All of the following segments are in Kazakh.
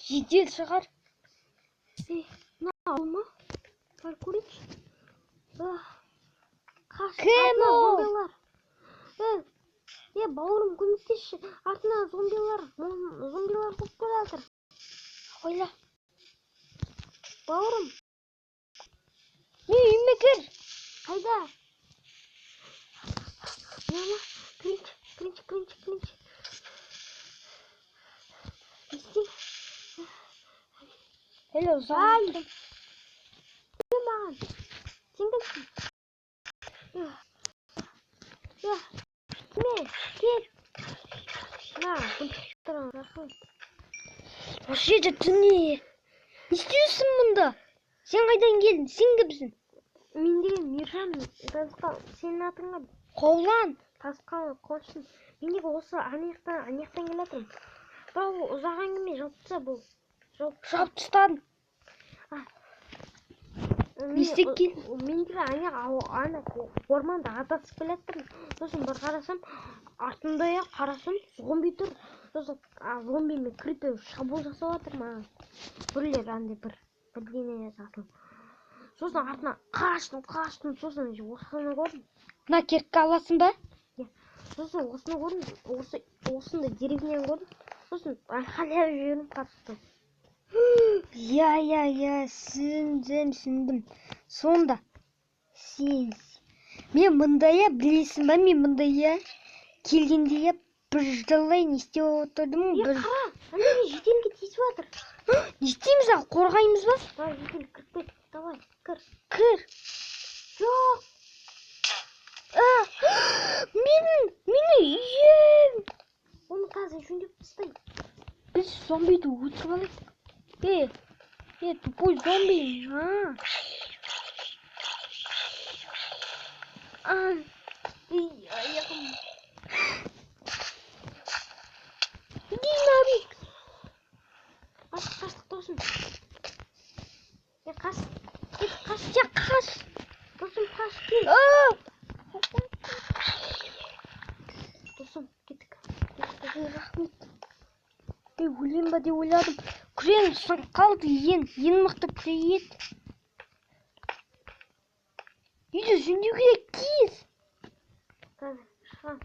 Жедел шығар. Алма? Бар көрейікші. Кім ол? Бауырым көмектесші. Артына зомбилар көп келе жатыр. Ойла. Бауырым. Не үйіме кір. Қайда? Мама, кринч. Естен. Әлі ұзақ. Не маған? Сен кімсің? Кел. На, тұрған рахмет. Осы жерде түне. Не істейсің мұнда? Сен қайдан келдің? Сен кімсің? Мен деген Миржан, Тасқал, сенің атың қандай? Қоғлан. Тасқал, қошын. Мен неге осы анаяқтан келе жатырмын. Бірақ ұзақ әңгіме жауыпса бұл. Жауып тастадым. Не істеп келдің? Мен де орманда адасып келе жатырмын. Сосын бір қарасам, артымда қарасам, зомби тұр. Сосын зомбимен крипер шабуыл жасап жатыр маған. Бірлер андай бірдеңе жасап. Сосын артына қаштым, сосын осыны көрдім. Мына керікке аласың ба? Сосын осыны көрдім, осындай деревнен көрдім. Сосын айқайлап жібердім қатты. Я, түсіндім. Сонда, мен мұндая, білесің ба, мен мұндая келгенде бір жылдай не істеп отырдым. Қара, андай жетелге тиісіп жатыр. Не істейміз, қорғаймыз ба? Жетел кіріп кет, давай, кір. Жоқ. Мені үйем. Оны қазір жөндеп тастай. Біз зомбиді өлтіріп алайық. Тупой зомби. Аяғым. Иди нафиг. Қаш, досым. Қаш. Досым, қаш, кел. Досым, кеттік. Рахмет. Өлем ба деп ойладым. Күрен қалды ең мықты күрен. Үйді жөндеу керек кез. Қазір, шығам.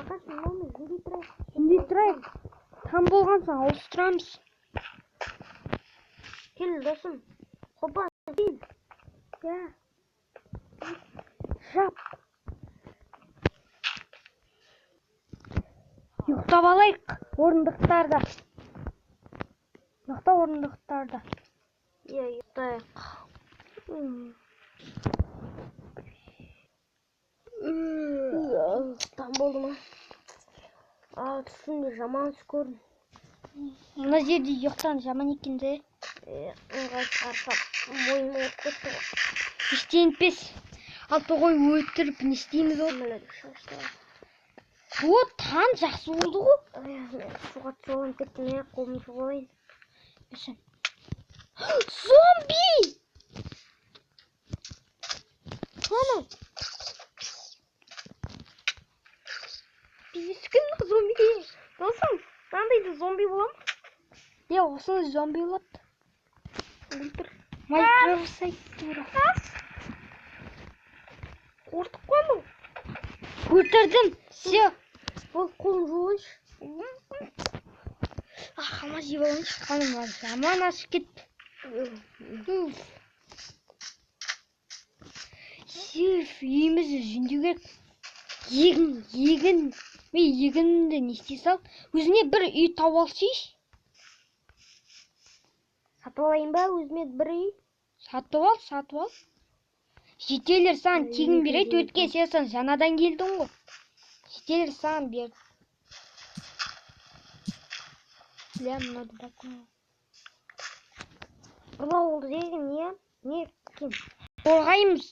Ақасын, оны жөндей тұрайық. Там болған соң ауыстырамыз. Кел, досым. Хопа, кел. Жап. Ұйықтап алайық орындықтарда. Ұйықтайық. Там болды ма? Түсімде жаман көрдім. Мына жерде ұйықтан жаман екенде. Ыңғайсыз мойым өліп кетті ғой. Ештеңпес. Алты ғой өлтіріп не істейміз ол? Таң жақсы болды ғой. Суға түсіп кеттім, қолым суға алайын. Зомби! Ана! Бескін зомби. Досым, қандайды зомби болам? Осылай зомби болады. Өлтір. Майнкрафт сайты. Қорқып қалдым. Өлтірдім. Все. Ол қолым жуылайыншы. Қама жеп алайыншы. Қаным жаман ашып кетті. Үйімізді жөндеу керек. Егінді не істей сал. Өзіне бір үй тауып алсайшы. Сатып алайын ба өзіме бір үй? Сатып ал. Жетелер саған тегін береді, өткен сен жаңадан келдің ғой. Жетелер саған берді. Мынады бақылау. Бұлау болды деген не екен? Қорғаймыз.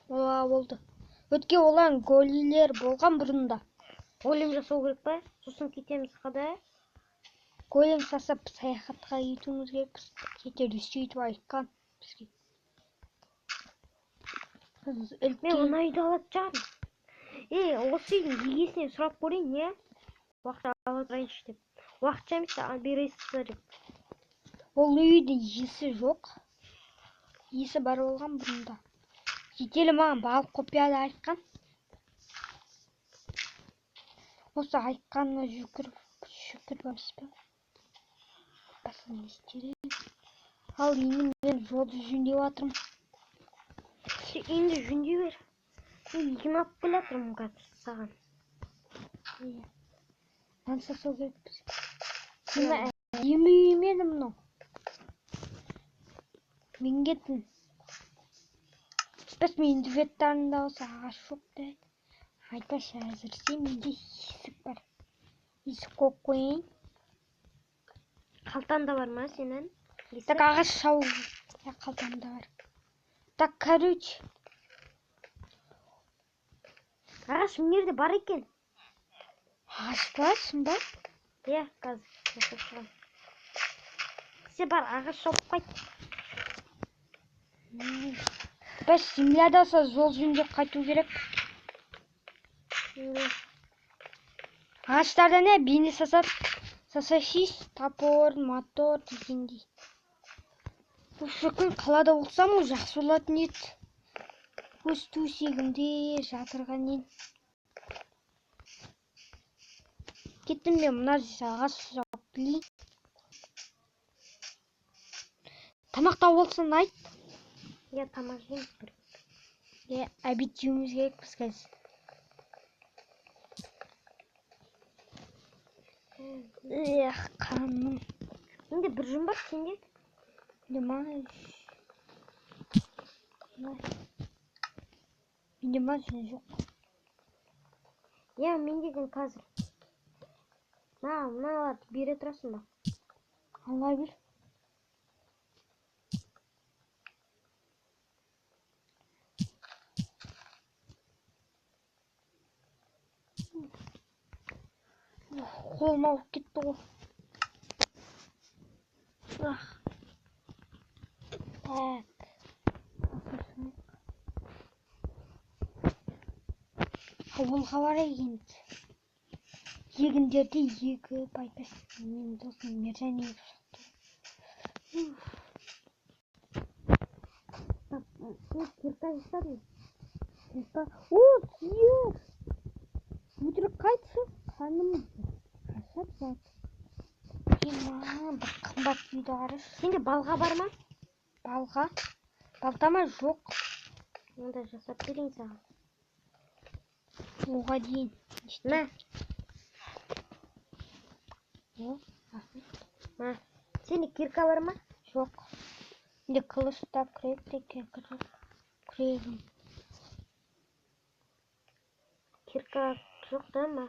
Болды. Өткен олан голилер болған бұрында. Голем жасау керек па? Сосын кетеміз қада? Голем жасап саяхатқа кетуіміз керек. Жетер сөйтіп айтқан бізге. Мен мына үйді алатын шығармын. Осы үйдің егесінен сұрап көрейін, не? Уақытша ала тұрайыншы деп. Уақытша емес, бересіздер деп. Ол үйде иесі жоқ. Иесі бар болған бұрында. Жетелі маған балық құпияда айтқан. Осы айтқанына шүкір барсыз ба? Басын естері. Ал енді мен жолды жөндеп жатырмын. Енді жөндей бер. Мен егін алып келе жатырмын қазір саған. Нан сасау керек бізге. Мына әдемі үйім еді мынау. Мен кеттім. Біз мен дүбеттарында осы ағаш жоқ дейді. Айтпашы әзірше менде есік бар. Есік қойып қойын. Қалтанда бар ма сенің? Так ағаш шау. Қалтамда бар. Так, короче. Ағаш мінерде бар екен. Ағаш барсың ба? Қазір. Сен бар ағаш шауып қайт. Біз земляда жол жөндеп қайту керек. Ағаштарда не? Бейне сасашиш, топор, мотор дегендей. Осы күн қалада болсам жақсы болатын еді. Өз төсегімде жатырған ен. Кеттім мен мына ағаш жауып келейін. Тамақта болсын айт. Тамақ жейміз бір. Обед жеуіміз керек біз қазір. Қаным. Менде бір жүн бар сенде? Менде ма жүн жоқ. Мендеген қазір. Мыналарды бере тұрасың ба? Алла бер. Қолым ауып кетті ғой. Ауылға барайық енді. Егіндерде егі байпас. Мен досым Мержан егіп шықты. Сен кірка жасадың? Түйе! Өтірік қайтшы? Қаным қашап жат. Бір қымбат үйді қараш. Сенде балға бар ма? Балға? Балтама жоқ. Онда жасап берейін саған. Оға дейін. Мә. Сенде кирка бар ма? Жоқ. Менде қылышта күрек те күрегім. Кирка жоқ да ма?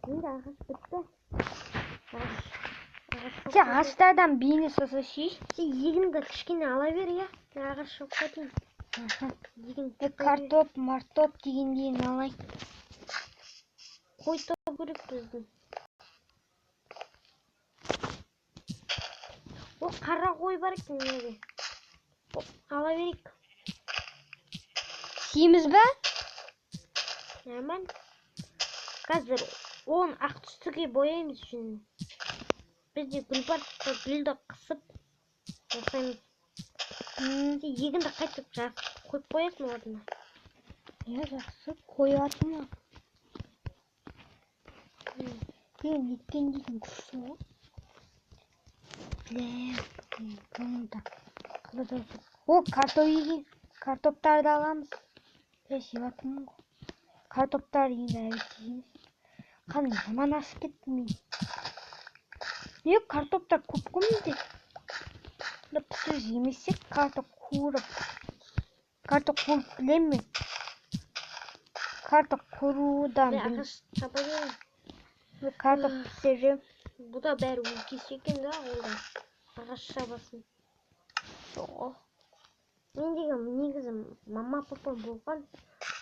Менде ағаш бітті. Сен ағаштардан бейне сасашиш. Сен егінді кішкене ала бер, ағаш жоқ қайтын. Картоп, мартоп дегендейін алай. Қой тау керек біздің. Қара қой бар екен неге? Ала берейік. Сейміз бә? Әмін. Қазір оны ақ түстіге бояймыз үшін. Бізде гүл бар, гүлді қысып жасаймыз. Егінді қайтып қойып қоясың орнына. Жақсы, қоятын ма? Неткен дейтін күші ғой. Бұнда. Картоп егін. Картоптарды аламыз. Жеватырмын ғой. Картоптар енді әбетейміз. Қаны жаман асып кетті мен. Картоптар көп көмізде. Пісір жемесек картоп қуырып. Картоп қуырып білем мен. Картоп қуырудан білем. Ағаш шаба берем. Картоп пісірем. Бұда бәрі өлкесі екен да олда. Ағаш шабасын. Мен деген негізі мама папам болған.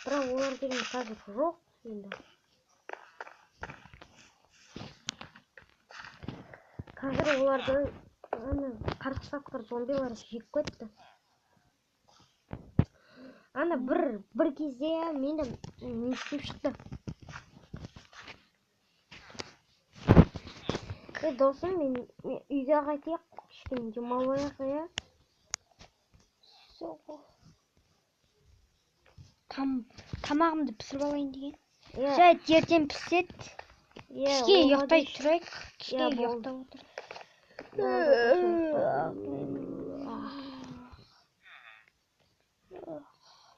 Бірақ олар деген қазір жоқ енді. Қазір оларды қарқысақтар зомбилар жеп кетті. ана бір кезде мені не істеп шықты. Досым, мен үйге қайтайық, кішкене демалайық, иә. Тамағымды пісіріп алайын деген. Иә. Жайт ертең піседі. Иә, Кішкене оған ұйықтай дейін. тұрайық. Иә, Кішкене болды. ұйықтап отырайық. Болды,